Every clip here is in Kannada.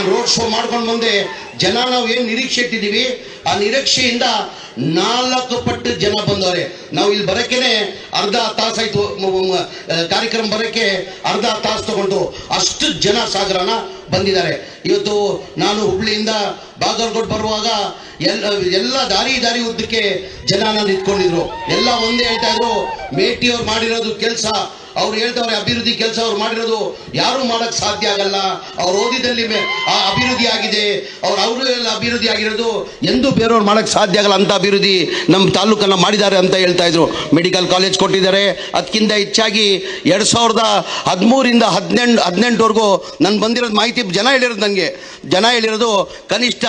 ನಾನು ರೋಡ್ ಶೋ ಮಾಡ್ಕೊಂಡು ಬಂದೆ. ಜನ ನಾವು ಏನು ನಿರೀಕ್ಷೆ ಇಟ್ಟಿದ್ದೀವಿ ಆ ನಿರೀಕ್ಷೆಯಿಂದ 4 ಪಟ್ಟು ಜನ ಬಂದವ್ರೆ. ನಾವು ಇಲ್ಲಿ ಬರೋಕ್ಕೇನೆ ಅರ್ಧ ತಾಸಾಯ್ತು, ಕಾರ್ಯಕ್ರಮ ಬರೋಕ್ಕೆ ಅರ್ಧ ತಾಸು ತಗೊಂಡು ಅಷ್ಟು ಜನ ಸಾಗರನ ಬಂದಿದ್ದಾರೆ. ಇವತ್ತು ನಾನು ಹುಬ್ಳಿಯಿಂದ ಬಾಗಲಕೋಟೆ ಬರುವಾಗ ಎಲ್ಲ ದಾರಿ ಉದ್ದಕ್ಕೆ ಜನ ನಿಂತ್ಕೊಂಡಿದ್ರು. ಎಲ್ಲ ಒಂದೇ ಹೇಳ್ತಾ ಇದ್ರು, ಮೇಟಿಯವ್ರು ಮಾಡಿರೋದು ಕೆಲಸ, ಅವ್ರು ಹೇಳ್ತವ್ರೆ ಅಭಿವೃದ್ಧಿ ಕೆಲಸ ಅವ್ರು ಮಾಡಿರೋದು ಯಾರು ಮಾಡಕ್ ಸಾಧ್ಯ ಆಗಲ್ಲ, ಅವ್ರು ಓದಿದಲ್ಲಿ ಆ ಅಭಿವೃದ್ಧಿ ಆಗಿದೆ, ಅವರು ಎಲ್ಲ ಅಭಿವೃದ್ಧಿ ಆಗಿರೋದು ಎಂದು ಬೇರೆಯವ್ರು ಮಾಡಕ್ ಸಾಧ್ಯ ಆಗಲ್ಲ ಅಂತ ಅಭಿವೃದ್ಧಿ ನಮ್ಮ ತಾಲೂಕನ್ನ ಮಾಡಿದ್ದಾರೆ ಅಂತ ಹೇಳ್ತಾ ಇದ್ರು. ಮೆಡಿಕಲ್ ಕಾಲೇಜ್ ಕೊಟ್ಟಿದ್ದಾರೆ. ಅದಕ್ಕಿಂತ ಹೆಚ್ಚಾಗಿ 2013ರಿಂದ 18ವರೆಗೂ ನನ್ ಬಂದಿರೋದು ಮಾಹಿತಿ ಜನ ಹೇಳಿರೋದು ಕನಿಷ್ಠ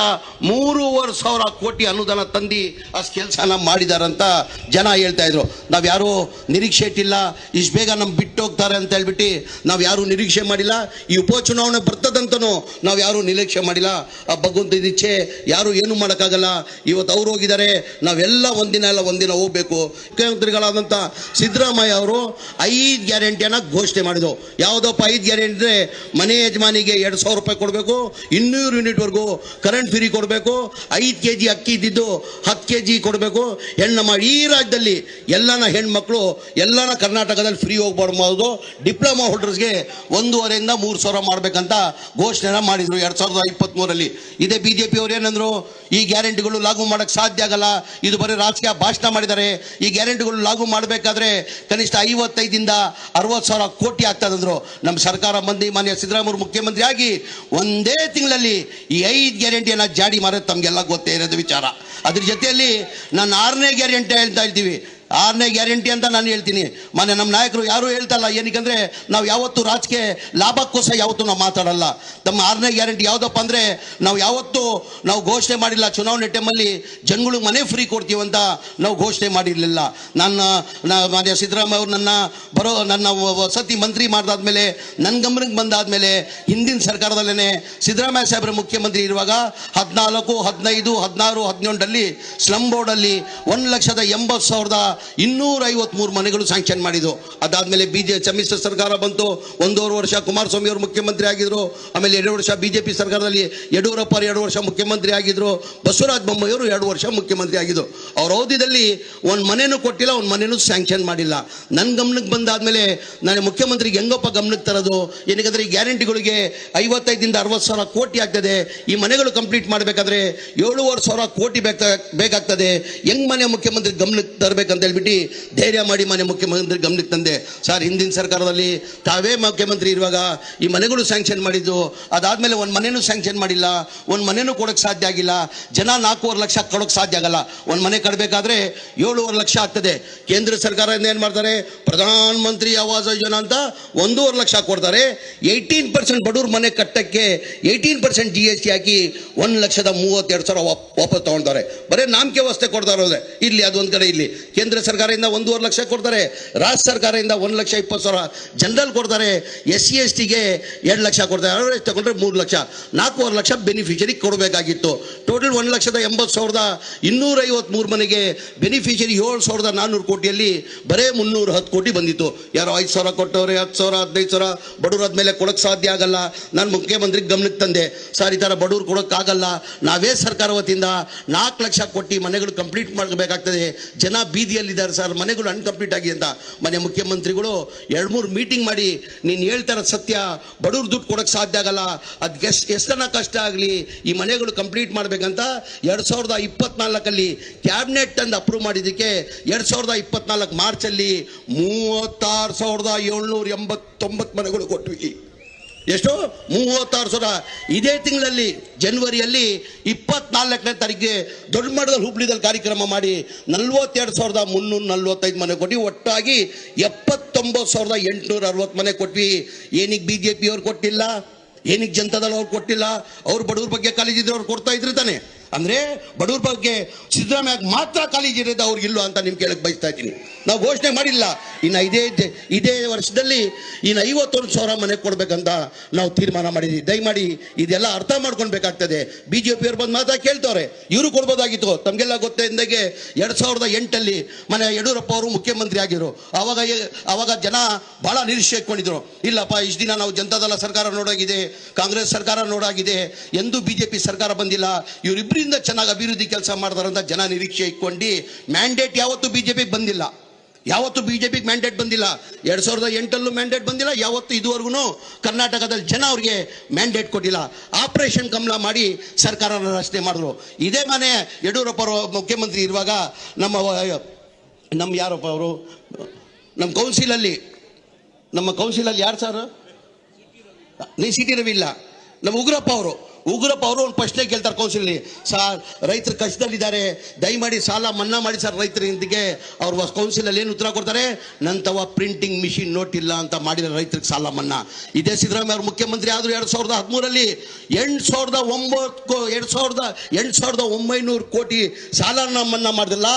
3,500 ಕೋಟಿ ಅನುದಾನ ತಂದು ಅಷ್ಟು ಕೆಲಸನ ಮಾಡಿದಾರಂತ ಜನ ಹೇಳ್ತಾ ಇದ್ರು. ನಾವ್ ಯಾರು ನಿರೀಕ್ಷೆ ಇಟ್ಟಿಲ್ಲ, ಇಷ್ಟು ಬೇಗ ನಮ್ ಬಿಟ್ಟು ಹೋಗ್ತಾರೆ ಅಂತ ಹೇಳ್ಬಿಟ್ಟು ನಾವ್ ಯಾರು ನಿರೀಕ್ಷೆ ಮಾಡಿಲ್ಲ. ಈ ಉಪಚುನಾವಣೆ ಬರ್ತದಂತನೂ ನಾವ್ ಯಾರು ನಿರೀಕ್ಷೆ ಮಾಡಿಲ್ಲ. ಆ ಭಗವಂತನ ಇಚ್ಛೆ, ಯಾರು ಏನು ಮಾಡೋಕ್ಕಾಗಲ್ಲ. ಇವತ್ತು ಅವ್ರು ಹೋಗಿದ್ದಾರೆ, ನಾವೆಲ್ಲ ಒಂದಿನ ಹೋಗ್ಬೇಕು. ಮುಖ್ಯಮಂತ್ರಿಗಳಾದಂಥ ಸಿದ್ದರಾಮಯ್ಯ ಅವರು 5 ಗ್ಯಾರಂಟಿಯನ್ನ ಘೋಷಣೆ ಮಾಡಿದ್ರು. ಯಾವುದಪ್ಪ 5 ಗ್ಯಾರಂಟಿ ಅಂದ್ರೆ, ಮನೆ ಯಜಮಾನಿಗೆ 2,000 ರೂಪಾಯಿ ಕೊಡಬೇಕು, 200 ಯೂನಿಟ್ವರೆಗೂ ಕರೆಂಟ್ ಫ್ರೀ ಕೊಡಬೇಕು, 5 kg ಅಕ್ಕಿ ಇದ್ದಿದ್ದು 10 kg ಕೊಡಬೇಕು, ಹೆಣ್ಣು ಮಾಡಿ ಈ ರಾಜ್ಯದಲ್ಲಿ ಎಲ್ಲನ ಹೆಣ್ಮಕ್ಳು ಎಲ್ಲನ ಕರ್ನಾಟಕದಲ್ಲಿ ಫ್ರೀ ಹೋಗ್ಬಾರ್ದು. ಡಿಪ್ಲೊಮಾ ಹೋಲ್ಡರ್ಸ್ಗೆ 1,500ರಿಂದ 3,000 ಮಾಡ್ಬೇಕಂತ ಘೋಷಣೆ ಮಾಡಿದ್ರು 2023ರಲ್ಲಿ. ಇದೇ ಬಿಜೆಪಿ ಅವ್ರು ಏನಂದ್ರು, ಈ ಗ್ಯಾರಂಟಿಗಳು ಲಾಗು ಮಾಡಕ್ ಸಾಧ್ಯ ಆಗಲ್ಲ, ಇದು ಬರೀ ರಾಜಕೀಯ ಭಾಷಣ ಮಾಡಿದ್ದಾರೆ. ಈ ಗ್ಯಾರಂಟಿಗಳು ಲಾಗು ಮಾಡಬೇಕಾದ್ರೆ ಕನಿಷ್ಠ 55ರಿಂದ 60,000 ಕೋಟಿ ಆಗ್ತದಂದ್ರು. ನಮ್ಮ ಸರ್ಕಾರ ಬಂದು ಮಾನ್ಯ ಸಿದ್ದರಾಮಯ್ಯ ಮುಖ್ಯಮಂತ್ರಿ ಆಗಿ ಒಂದೇ ತಿಂಗಳಲ್ಲಿ ಈ 5 ಗ್ಯಾರಂಟಿಯನ್ನ ಜಾರಿ ಮಾಡೋದು ತಮ್ಗೆಲ್ಲ ಗೊತ್ತೇ ಇರೋದು ವಿಚಾರ. ಅದ್ರ ಜೊತೆಯಲ್ಲಿ ನಾನು 6ನೇ ಗ್ಯಾರಂಟಿ ಹೇಳ್ತಾ ಇದ್ದೀವಿ. 6ನೇ ಗ್ಯಾರಂಟಿ ಅಂತ ನಾನು ಹೇಳ್ತೀನಿ. ಮೊನ್ನೆ ನಮ್ಮ ನಾಯಕರು ಯಾರು ಹೇಳ್ತಲ್ಲ. ಏನಕ್ಕಂದ್ರೆ ನಾವು ಯಾವತ್ತು ರಾಜಕೀಯ ಲಾಭಕ್ಕೋಸ್ಕರ ಯಾವತ್ತೂ ನಾವು ಮಾತಾಡಲ್ಲ. ನಮ್ಮ 6ನೇ ಗ್ಯಾರಂಟಿ ಯಾವುದಪ್ಪ ಅಂದ್ರೆ, ನಾವು ಘೋಷಣೆ ಮಾಡಿಲ್ಲ ಚುನಾವಣೆ ಟೈಮಲ್ಲಿ ಜನಗಳು ಮನೆ ಫ್ರೀ ಕೊಡ್ತೀವಂತ ನಾವು ಘೋಷಣೆ ಮಾಡಿರಲಿಲ್ಲ. ಮಾನ್ಯ ಸಿದ್ದರಾಮಯ್ಯ ಅವರು ನನ್ನ ವಸತಿ ಮಂತ್ರಿ ಮಾಡಿದಾದ್ಮೇಲೆ, ನನ್ನ ಗಮನಕ್ಕೆ ಬಂದಾದ್ಮೇಲೆ, ಹಿಂದಿನ ಸರ್ಕಾರದಲ್ಲೇ ಸಿದ್ದರಾಮಯ್ಯ ಸಾಹೇಬ್ರ ಮುಖ್ಯಮಂತ್ರಿ ಇರುವಾಗ 14, 15, 16, 17ರಲ್ಲಿ ಸ್ಲಮ್ ಬೋರ್ಡಲ್ಲಿ 1,80,253 ಮನೆಗಳು ಸ್ಯಾಂಕ್ಷನ್ ಮಾಡಿದ್ರು. ಅದಾದ್ಮೇಲೆ ಸಮ್ಮಿಶ್ರ ಸರ್ಕಾರ ಬಂತು. 1.5 ವರ್ಷ ಕುಮಾರಸ್ವಾಮಿ ಅವರು ಮುಖ್ಯಮಂತ್ರಿ ಆಗಿದ್ರು. ಆಮೇಲೆ 2 ವರ್ಷ ಬಿಜೆಪಿ ಸರ್ಕಾರದಲ್ಲಿ ಯಡಿಯೂರಪ್ಪ 2 ವರ್ಷ ಮುಖ್ಯಮಂತ್ರಿ ಆಗಿದ್ರು. ಬಸವರಾಜ ಬೊಮ್ಮಾಯಿ ಅವರು 2 ವರ್ಷ ಮುಖ್ಯಮಂತ್ರಿ ಆಗಿದ್ರು. ಅವ್ರ ಅವಧಿಯಲ್ಲಿ ಒಂದು ಮನೆನೂ ಕೊಟ್ಟಿಲ್ಲ, ಒಂದು ಮನೆನೂ ಸ್ಯಾಂಕ್ಷನ್ ಮಾಡಿಲ್ಲ. ನನ್ನ ಗಮನಕ್ಕೆ ಬಂದಾದ್ಮೇಲೆ ನಾನು ಮುಖ್ಯಮಂತ್ರಿಗೆ ಹೆಂಗಪ್ಪ ಗಮನಕ್ಕೆ ತರೋದು? ಏನಕ್ಕೆ ಈ ಗ್ಯಾರಂಟಿಗಳಿಗೆ 55ರಿಂದ 60,000 ಕೋಟಿ ಆಗ್ತದೆ. ಈ ಮನೆಗಳು ಕಂಪ್ಲೀಟ್ ಮಾಡಬೇಕಾದ್ರೆ 7,500 ಕೋಟಿ ಬೇಕಾಗ್ತದೆ. ಹೆಂಗ್ ಮನೆ ಮುಖ್ಯಮಂತ್ರಿ ಗಮನಕ್ಕೆ ತರಬೇಕಂತ ಹೇಳ್ಬಿಟ್ಟು ಧೈರ್ಯ ಮಾಡಿ ಮನೆ ಮುಖ್ಯಮಂತ್ರಿ ಗಮನಕ್ಕೆ ತಂದೆ. ಸರ್, ಹಿಂದಿನ ಸರ್ಕಾರದಲ್ಲಿ ತಾವೇ ಮುಖ್ಯಮಂತ್ರಿ ಇರುವಾಗ ಈ ಮನೆಗಳು ಸ್ಯಾಂಕ್ಷನ್ ಮಾಡಿದ್ದು. ಅದಾದ್ಮೇಲೆ ಒಂದು ಮನೆನೂ ಸ್ಯಾಂಕ್ಷನ್ ಮಾಡಿಲ್ಲ, ಒಂದು ಮನೆನೂ ಕೊಡೋಕೆ ಸಾಧ್ಯ ಆಗಿಲ್ಲ. ಜನ 4.5 ಲಕ್ಷ ಕೊಡೋಕೆ ಸಾಧ್ಯ ಆಗಲ್ಲ. ಒಂದು ಮನೆ ಕಟ್ಟಬೇಕಾದ್ರೆ 7.5 ಲಕ್ಷ ಆಗ್ತದೆ. ಕೇಂದ್ರ ಸರ್ಕಾರದಿಂದ ಏನು ಮಾಡ್ತಾರೆ, ಪ್ರಧಾನ ಮಂತ್ರಿ ಆವಾಸ್ ಯೋಜನಾ ಅಂತ 1.5 ಲಕ್ಷ ಕೊಡ್ತಾರೆ. 18% ಬಡವ್ರ ಮನೆ ಕಟ್ಟಕ್ಕೆ 18% GST ಹಾಕಿ 1,32,000 ವಾಪಸ್ ತಗೊಳ್ತಾರೆ. ಬರೀ ನಾಮಕೆ ವ್ಯವಸ್ಥೆ ಕೊಡ್ತಾರೆ. ಇಲ್ಲಿ ಅದೊಂದು ಕಡೆ, ಇಲ್ಲಿ ಕೇಂದ್ರ ಸರ್ಕಾರದಿಂದ 1.5 ಲಕ್ಷ ಕೊಡ್ತಾರೆ, ರಾಜ್ಯ ಸರ್ಕಾರದಿಂದ 1,20,000 ಜನರಲ್ ಕೊಡ್ತಾರೆ. SC STಗೆ 2 ಲಕ್ಷ ಕೊಡ್ತಾರೆ. ಅವರೇಜ್ ತಗೊಂಡ್ರೆ 3 ಲಕ್ಷ, 4.5 ಲಕ್ಷ ಬೆನಿಫಿಷರಿ ಕೊಡಬೇಕಾಗಿತ್ತು. ಟೋಟಲ್ 1,80,253 ಮನೆಗೆ ಬೆನಿಫಿಷರಿ 7,400 ಕೋಟಿಯಲ್ಲಿ ಬರೇ 310 ಕೋಟಿ ಬಂದಿತ್ತು. ಯಾರೋ 5,000 ಕೊಟ್ಟವ್ರೆ, 10,000, 15,000 ಬಡವ್ರ ಆದ್ಮೇಲೆ ಕೊಡೋಕೆ ಸಾಧ್ಯ ಆಗಲ್ಲ. ನಾನು ಮುಖ್ಯಮಂತ್ರಿಗೆ ಗಮನಕ್ಕೆ ತಂದೆ, ಸರ್ ಈ ಥರ ಬಡವ್ರು ಕೊಡೋಕ್ಕಾಗಲ್ಲ, ನಾವೇ ಸರ್ಕಾರ ವತಿಯಿಂದ 4 ಲಕ್ಷ ಕೊಟ್ಟು ಮನೆಗಳು ಕಂಪ್ಲೀಟ್ ಮಾಡಬೇಕಾಗ್ತದೆ. ಜನ ಬೀದಿಯಲ್ಲಿದ್ದಾರೆ ಸರ್, ಮನೆಗಳು ಅನ್ಕಂಪ್ಲೀಟ್ ಆಗಿ ಅಂತ. ಮನೆ ಮುಖ್ಯಮಂತ್ರಿಗಳು 2-3 ಮೀಟಿಂಗ್ ಮಾಡಿ, ನೀನು ಹೇಳ್ತಾರ ಸತ್ಯ, ಬಡವ್ರು ದುಡ್ಡು ಕೊಡೋಕೆ ಸಾಧ್ಯ ಆಗಲ್ಲ, ಅದಕ್ಕೆ ಎಷ್ಟನ್ನ ಕಷ್ಟ ಆಗಲಿ ಈ ಮನೆಗಳು ಕಂಪ್ಲೀಟ್ ಮಾಡಬೇಕಂತ 2024ರಲ್ಲಿ ಕ್ಯಾಬಿನೆಟ್ ಅಂದು ಅಪ್ರೂವ್ ಮಾಡಿದ್ದಕ್ಕೆ 2024 ಮಾರ್ಚಲ್ಲಿ 36,789 ಮನೆಗಳು ಕೊಟ್ವಿ. ಎಷ್ಟು? 36,000. ಇದೇ ತಿಂಗಳಲ್ಲಿ ಜನವರಿಯಲ್ಲಿ 24ನೇ ತಾರೀಕಿಗೆ ದೊಡ್ಡ ಮಟ್ಟದಲ್ಲಿ ಹುಬ್ಳಿದಲ್ಲಿ ಕಾರ್ಯಕ್ರಮ ಮಾಡಿ 42,345 ಮನೆ ಕೊಟ್ವಿ. ಒಟ್ಟಾಗಿ 79,860 ಮನೆ ಕೊಟ್ವಿ. ಏನಕ್ಕೆ BJP ಅವ್ರು ಕೊಟ್ಟಿಲ್ಲ? ಏನಕ್ಕೆ ಜನತಾದಳ ಅವ್ರು ಕೊಟ್ಟಿಲ್ಲ? ಅವ್ರು ಬಡವ್ರ ಬಗ್ಗೆ ಕಾಲೇಜಿದ್ರೆ ಅವ್ರು ಕೊಡ್ತಾ ಇದ್ರು ತಾನೆ. ಅಂದ್ರೆ ಬಡವ್ರ ಬಗ್ಗೆ ಸಿದ್ದರಾಮಯ್ಯ ಮಾತ್ರ ಕಾಳಜಿ ಇರೋದು ಅವ್ರಿಗೆ ಇಲ್ವಾ ಅಂತ ನಿಮ್ಗೆ ಕೇಳಕ್ ಬಯಸ್ತಾ ಇದ್ದೀನಿ. ನಾವು ಘೋಷಣೆ ಮಾಡಿಲ್ಲ, ಇನ್ನು ಇದೇ ವರ್ಷದಲ್ಲಿ ಇನ್ನು 51,000 ಮನೆ ಕೊಡ್ಬೇಕಂತ ನಾವು ತೀರ್ಮಾನ ಮಾಡಿದ್ವಿ. ದಯಮಾಡಿ ಇದೆಲ್ಲ ಅರ್ಥ ಮಾಡ್ಕೊಳ್ಬೇಕಾಗ್ತದೆ. ಬಿಜೆಪಿಯವ್ರು ಬಂದು ಮಾತ್ರ ಕೇಳ್ತವ್ರೆ, ಇವರು ಕೊಡ್ಬೋದಾಗಿತ್ತು. ತಮಗೆಲ್ಲ ಗೊತ್ತಿದ್ದಂಗೆ 2008 ಮನೆ ಯಡಿಯೂರಪ್ಪ ಅವರು ಮುಖ್ಯಮಂತ್ರಿ ಆಗಿದ್ರು. ಅವಾಗ ಜನ ಬಹಳ ನಿರೀಕ್ಷೆ ಇಟ್ಕೊಂಡಿದ್ರು. ಇಲ್ಲಪ್ಪ ಇಷ್ಟು ದಿನ ನಾವು ಜನತಾದಳ ಸರ್ಕಾರ ನೋಡಾಗಿದೆ, ಕಾಂಗ್ರೆಸ್ ಸರ್ಕಾರ ನೋಡಾಗಿದೆ, ಎಂದೂ ಬಿಜೆಪಿ ಸರ್ಕಾರ ಬಂದಿಲ್ಲ, ಇವರಿಬ್ಬರಿಂದ ಚೆನ್ನಾಗಿ ಅಭಿವೃದ್ಧಿ ಕೆಲಸ ಮಾಡ್ತಾರಂತ ಜನ ನಿರೀಕ್ಷೆ ಇಟ್ಕೊಂಡು ಮ್ಯಾಂಡೇಟ್ ಯಾವತ್ತೂ ಬಿಜೆಪಿ ಬಂದಿಲ್ಲ. ಯಾವತ್ತು ಬಿಜೆಪಿಗೆ ಮ್ಯಾಂಡೇಟ್ ಬಂದಿಲ್ಲ. 2008 ಮ್ಯಾಂಡೇಟ್ ಬಂದಿಲ್ಲ. ಯಾವತ್ತು ಇದುವರೆಗೂ ಕರ್ನಾಟಕದಲ್ಲಿ ಜನ ಅವ್ರಿಗೆ ಮ್ಯಾಂಡೇಟ್ ಕೊಟ್ಟಿಲ್ಲ. ಆಪರೇಷನ್ ಕಮಲ ಮಾಡಿ ಸರ್ಕಾರನ ರಚನೆ ಮಾಡಿದ್ರು. ಇದೇ ಮನೆ ಯಡಿಯೂರಪ್ಪ ಅವರು ಮುಖ್ಯಮಂತ್ರಿ ಇರುವಾಗ ನಮ್ಮ ಯಾರಪ್ಪ ಅವರು ನಮ್ಮ ಕೌನ್ಸಿಲಲ್ಲಿ ಯಾರು ಸರ್, ಸಿ ಟಿ ರವಿ ಇಲ್ಲ, ನಮ್ಮ ಉಗ್ರಪ್ಪ ಅವರು ಒಂದು ಪ್ರಶ್ನೆ ಕೇಳ್ತಾರೆ ಕೌನ್ಸಿಲಲ್ಲಿ. ಸರ್, ರೈತರು ಕಷ್ಟದಲ್ಲಿದ್ದಾರೆ, ದಯಮಾಡಿ ಸಾಲ ಮನ್ನಾ ಮಾಡಿ ಸರ್ ರೈತರಿಗೆ. ಅವ್ರು ಕೌನ್ಸಿಲಲ್ಲಿ ಏನು ಉತ್ತರ ಕೊಡ್ತಾರೆ? ನಂತವ ಪ್ರಿಂಟಿಂಗ್ ಮಿಷಿನ್ ನೋಟ್ ಇಲ್ಲ ಅಂತ ಮಾಡಿದ್ರೆ ರೈತರಿಗೆ ಸಾಲ ಮನ್ನಾ. ಇದೇ ಸಿದ್ದರಾಮಯ್ಯ ಅವರು ಮುಖ್ಯಮಂತ್ರಿ ಆದರೂ 2013 8,900 ಕೋಟಿ ಸಾಲನ ಮನ್ನಾ ಮಾಡಿದ್ರಲ್ಲ,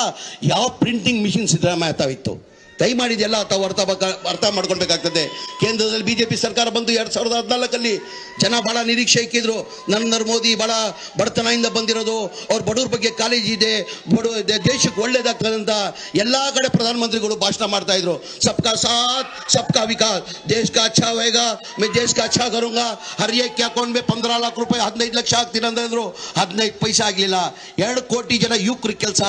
ಯಾವ ಪ್ರಿಂಟಿಂಗ್ ಮಿಷಿನ್ ಸಿದ್ದರಾಮಯ್ಯ ತಾವಿತ್ತು? ದಯಮಾಡಿದೆಲ್ಲ ತಾವು ಅರ್ಥ ಮಾಡ್ಕೊಳ್ಬೇಕಾಗ್ತದೆ. ಕೇಂದ್ರದಲ್ಲಿ ಬಿಜೆಪಿ ಸರ್ಕಾರ ಬಂದು 2014 ಜನ ಬಹಳ ನಿರೀಕ್ಷೆ ಇಕ್ಕಿದ್ರು. ನರೇಂದ್ರ ಮೋದಿ ಬಹಳ ಬಡತನದಿಂದ ಬಂದಿರೋದು, ಅವ್ರ ಬಡವ್ರ ಬಗ್ಗೆ ಕಾಳಜಿ ಇದೆ, ದೇಶಕ್ಕೆ ಒಳ್ಳೇದಾಗ್ತದೆ ಅಂತ ಎಲ್ಲ ಕಡೆ ಪ್ರಧಾನಮಂತ್ರಿಗಳು ಭಾಷಣ ಮಾಡ್ತಾ ಇದ್ರು. ಸಬ್ಕಾ ಸಾಥ್ ಸಬ್ಕಾ ವಿಕಾಸ್, ದೇಶ ಕಾ ಅಚ್ಚಾ ಹೋಗಾ ಮೈ ದೇಶ ಕಾ ಅಚ್ಚಾ ಕरूंगा, ಹರ್ ಏಕ್ ಅಕೌಂಟ್ ಮೇ 15 लाख ರೂಪಾಯಿ 15 ಲಕ್ಷ ಹಾಕ್ತೀನಿ ಅಂದ್ರು. 15 ಪೈಸೆ ಆಗಲಿಲ್ಲ. 2 ಕೋಟಿ ಜನ ಯುವಕರಿಗೆ ಕೆಲಸ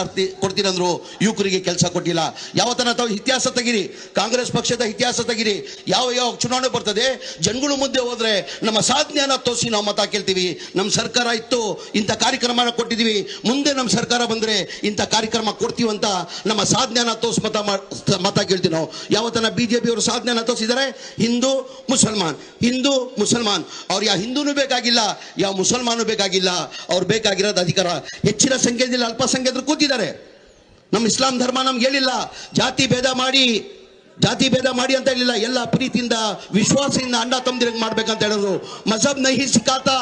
ಕೊಡ್ತೀರಂದ್ರು, ಯುವಕರಿಗೆ ಕೆಲಸ ಕೊಟ್ಟಿಲ್ಲ. ಯಾವತ್ತನ ತಾವು ಇತಿಹಾಸ ತೆಗಿರಿ, ಕಾಂಗ್ರೆಸ್ ಪಕ್ಷದ ಇತಿಹಾಸ ತೆಗಿರಿ. ಯಾವ ಚುನಾವಣೆ ಬರ್ತದೆ, ಜನಗಳು ಮುಂದೆ ಹೋದ್ರೆ ನಮ್ಮ ಸಾಧನೆಯನ್ನ ತೋರಿಸಿ ನಾವು ಮತ ಕೇಳ್ತೀವಿ. ನಮ್ಮ ಸರ್ಕಾರ ಇತ್ತು, ಇಂಥ ಕಾರ್ಯಕ್ರಮ ಕೊಟ್ಟಿದ್ದೀವಿ, ಮುಂದೆ ನಮ್ಮ ಸರ್ಕಾರ ಬಂದ್ರೆ ಇಂಥ ಕಾರ್ಯಕ್ರಮ ಕೊಡ್ತೀವಿ ಅಂತ ನಮ್ಮ ಸಾಧನೆಯನ್ನ ತೋರಿಸಿ ಮತ ಕೇಳ್ತೀವಿ ನಾವು. ಯಾವತ್ತನ ಬಿಜೆಪಿ ಅವರು ಸಾಧನೆಯನ್ನ ತೋರಿಸಿದ್ದಾರೆ. ಹಿಂದೂ ಮುಸಲ್ಮಾನ್ ಅವ್ರು ಯಾವ ಹಿಂದೂನು ಬೇಕಾಗಿಲ್ಲ, ಯಾವ ಮುಸಲ್ಮಾನು ಬೇಕಾಗಿಲ್ಲ, ಅವ್ರು ಬೇಕಾಗಿರೋದು ಅಧಿಕಾರ. ಹೆಚ್ಚಿನ ಸಂಖ್ಯೆಯಲ್ಲಿ ಅಲ್ಪಸಂಖ್ಯಾತರು ಕೂತಿದ್ದಾರೆ. ನಮ್ಮ ಇಸ್ಲಾಂ ಧರ್ಮ ನಮ್ಗೆ ಹೇಳಿಲ್ಲ ಜಾತಿ ಭೇದ ಮಾಡಿ ಅಂತ ಹೇಳಿಲ್ಲ. ಎಲ್ಲ ಪ್ರೀತಿಯಿಂದ ವಿಶ್ವಾಸದಿಂದ ಅಣ್ಣ ತಮ್ಮದಿರಿಗೆ ಮಾಡ್ಬೇಕಂತ ಹೇಳಿದ್ರು. ಮಜಹಬ್ ನಹಿ ಸಿಖಾತಾ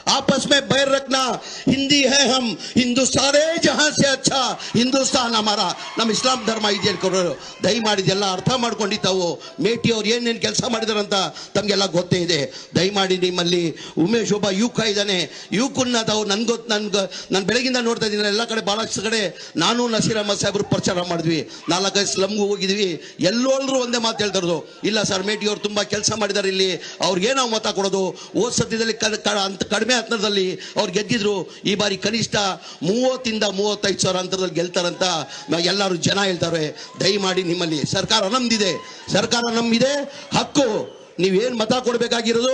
आपस में बैर रखना, हिंदी है हम, हिंदू सारे जहां से अच्छा ಹಿಂದೂಸ್ತಾನ್ ಹಮಾರ. ನಮ್ಮ ಇಸ್ಲಾಂ ಧರ್ಮ ಇದೆ ಹೇಳ್ಕೊಡೋರು. ದಯಮಾಡಿದೆಲ್ಲ ಅರ್ಥ ಮಾಡ್ಕೊಂಡು ತಾವು ಮೇಟಿ ಅವ್ರು ಏನೇನು ಕೆಲಸ ಮಾಡಿದಾರಂತ ತಮಗೆಲ್ಲ ಗೊತ್ತೇ ಇದೆ. ದಯಮಾಡಿ ನಿಮ್ಮಲ್ಲಿ ಉಮೇಶ್ ಒಬ್ಬ ಯುವಕ ಇದ್ದಾನೆ, ಯುವಕನ್ನ ತಾವು ನಾನು ಬೆಳಗಿಂದ ನೋಡ್ತಾ ಇದ್ದೀನಿ. ಎಲ್ಲ ಕಡೆ ಭಾಳಷ್ಟು ಕಡೆ ನಾನು ನಸೀರ್ ಅಹಮದ್ ಸಾಹೇಬ್ರು ಪ್ರಚಾರ ಮಾಡಿದ್ವಿ, 4-5 ಸ್ಲಮ್ಗೂ ಹೋಗಿದ್ವಿ. ಎಲ್ಲರೂ ಒಂದೇ ಮಾತು ಹೇಳ್ತಾರದು, ಇಲ್ಲ ಸರ್ ಮೇಟಿ ಅವ್ರು ತುಂಬ ಕೆಲಸ ಮಾಡಿದ್ದಾರೆ, ಇಲ್ಲಿ ಅವ್ರಿಗೆ ನಾವು ಮತ ಕೊಡೋದು. ಹೋದ ಸದ್ಯದಲ್ಲಿ ಕಡಿಮೆ ಅಂತರದಲ್ಲಿ ಅವ್ರು ಗೆದ್ದಿದ್ರು. ಈ ಬಾರಿ ಕನಿಷ್ಠ 30,000-35,000 ಅಂತರದಲ್ಲಿ ಗೆಲ್ತಾರಂತ ಎಲ್ಲರೂ ಜನ ಹೇಳ್ತಾರೆ. ದಯಮಾಡಿ ನಿಮ್ಮಲ್ಲಿ ಸರ್ಕಾರ ನಮ್ದಿದೆ, ಹಕ್ಕು. ನೀವೇನು ಮತ ಕೊಡಬೇಕಾಗಿರೋದು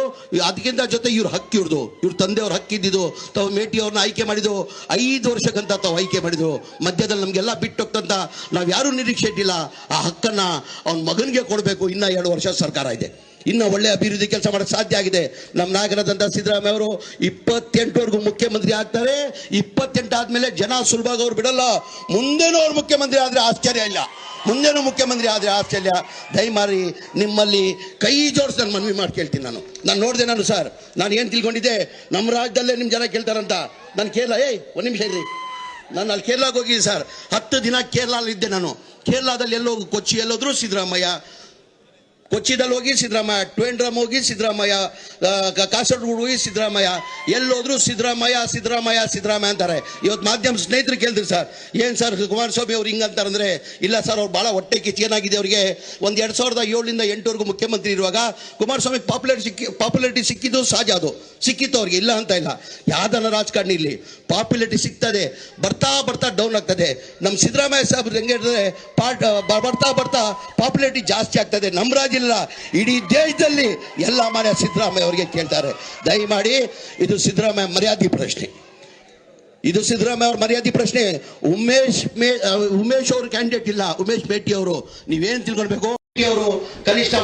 ಅದಕ್ಕಿಂತ ಜೊತೆ ಇವ್ರ ಹಕ್ಕು, ಇವ್ರ ತಂದೆಯವ್ರ ಹಕ್ಕಿದ್ದು. ತಾವು ಮೇಟಿ ಅವ್ರನ್ನ ಆಯ್ಕೆ ಮಾಡಿದ್ದು 5 ವರ್ಷಕ್ಕಂತ ತಾವು ಆಯ್ಕೆ ಮಾಡಿದ್ರು. ಮಧ್ಯದಲ್ಲಿ ನಮಗೆಲ್ಲ ಬಿಟ್ಟು ಹೋಗ್ತಂತ ನಾವು ಯಾರೂ ನಿರೀಕ್ಷೆ ಇಟ್ಟಿಲ್ಲ. ಆ ಹಕ್ಕನ್ನು ಅವನ ಮಗನಿಗೆ ಕೊಡಬೇಕು. ಇನ್ನ 2 ವರ್ಷ ಸರ್ಕಾರ ಇದೆ, ಇನ್ನು ಒಳ್ಳೆ ಅಭಿವೃದ್ಧಿ ಕೆಲಸ ಮಾಡಕ್ಕೆ ಸಾಧ್ಯ ಆಗಿದೆ. ನಮ್ಮ ನಾಯಕರಾದಂಥ ಸಿದ್ದರಾಮಯ್ಯ ಅವರು 28ವರೆಗೂ ಮುಖ್ಯಮಂತ್ರಿ ಆಗ್ತಾರೆ. 28 ಆದ್ಮೇಲೆ ಜನ ಸುಲಭವಾಗಿ ಅವ್ರು ಬಿಡಲ್ಲ. ಮುಂದೇನೂ ಅವ್ರು ಮುಖ್ಯಮಂತ್ರಿ ಆದರೆ ಆಶ್ಚರ್ಯ ಇಲ್ಲ, ದಯಮಾಡಿ ನಿಮ್ಮಲ್ಲಿ ಕೈ ಜೋಡಿಸಿ ನಾನು ಮನವಿ ಮಾಡಿ ಕೇಳ್ತೀನಿ. ನಾನು ನೋಡಿದೆ. ಸರ್, ನಾನು ಏನು ತಿಳ್ಕೊಂಡಿದ್ದೆ, ನಮ್ಮ ರಾಜ್ಯದಲ್ಲೇ ನಿಮ್ಮ ಜನ ಕೇಳ್ತಾರಂತ. ನಾನು ಕೇರಳ ಒಂದು ನಿಮಿಷ ಇರ್ರಿ, ನಾನು ಅಲ್ಲಿ ಕೇರಳಕ್ಕೆ ಹೋಗಿದ್ದೆ ಸರ್. 10 ದಿನ ಕೇರಳಲ್ಲಿದ್ದೆ ನಾನು. ಕೇರಳದಲ್ಲಿ ಎಲ್ಲೋಗಿ ಕೊಚ್ಚಿ ಎಲ್ಲೋದ್ರು ಸಿದ್ದರಾಮಯ್ಯ, ಕೊಚ್ಚಿದಲ್ಲಿ ಹೋಗಿ ಸಿದ್ದರಾಮಯ್ಯ, ಟ್ವೇಂಡ್ರಮ್ ಹೋಗಿ ಸಿದ್ದರಾಮಯ್ಯ, ಕಾಸರಗೋಡು ಹೋಗಿ ಸಿದ್ದರಾಮಯ್ಯ, ಎಲ್ಲೋದ್ರು ಸಿದ್ದರಾಮಯ್ಯ ಅಂತಾರೆ. ಇವತ್ತು ಮಾಧ್ಯಮ ಸ್ನೇಹಿತರು ಕೇಳ್ತೀರಿ, ಸರ್ ಏನು ಸರ್ ಕುಮಾರಸ್ವಾಮಿ ಅವ್ರು ಹಿಂಗಂತಾರಂದ್ರೆ, ಇಲ್ಲ ಸರ್ ಅವ್ರು ಭಾಳ ಹೊಟ್ಟೆ ಕಿಚ್ಚು ಏನಾಗಿದೆ ಅವ್ರಿಗೆ. ಒಂದು 2007ರಿಂದ 2008ವರೆಗೂ ಮುಖ್ಯಮಂತ್ರಿ ಇರುವಾಗ ಕುಮಾರಸ್ವಾಮಿ ಪಾಪ್ಯುಲಾರಿಟಿ ಸಿಕ್ಕಿದ್ದು ಸಹಜ, ಅದು ಸಿಕ್ಕಿತ್ತು ಅವ್ರಿಗೆ, ಇಲ್ಲ ಅಂತ ಇಲ್ಲ. ಯಾವ್ದನ್ನ ರಾಜಕಾರಣಿ ಇಲ್ಲಿ ಪಾಪ್ಯುಲಾರಿಟಿ ಸಿಗ್ತದೆ, ಬರ್ತಾ ಡೌನ್ ಆಗ್ತದೆ. ನಮ್ಮ ಸಿದ್ದರಾಮಯ್ಯ ಸಾಹೇಬ್ರು ಹೆಂಗೆ ಹೇಳಿದ್ರೆ ಬರ್ತಾ ಪಾಪ್ಯುಲಾರಿಟಿ ಜಾಸ್ತಿ ಆಗ್ತದೆ. ನಮ್ಮ ರಾಜ್ಯ ಇಡೀ ದೇಶದಲ್ಲಿ ಎಲ್ಲ ಮನೆ ಸಿದ್ದರಾಮಯ್ಯ ಅವರಿಗೆ ಕೇಳ್ತಾರೆ. ದಯಮಾಡಿ ಇದು ಸಿದ್ದರಾಮಯ್ಯ ಮರ್ಯಾದೆ ಪ್ರಶ್ನೆ. ಉಮೇಶ್ ಅವರು ಕ್ಯಾಂಡಿಡೇಟ್ ಇಲ್ಲ, ಉಮೇಶ್ ಮೇಟಿ ಅವರು. ನೀವೇನು ತಿಳ್ಕೊಳ್ಬೇಕು, ಅವರು ಕನಿಷ್ಠ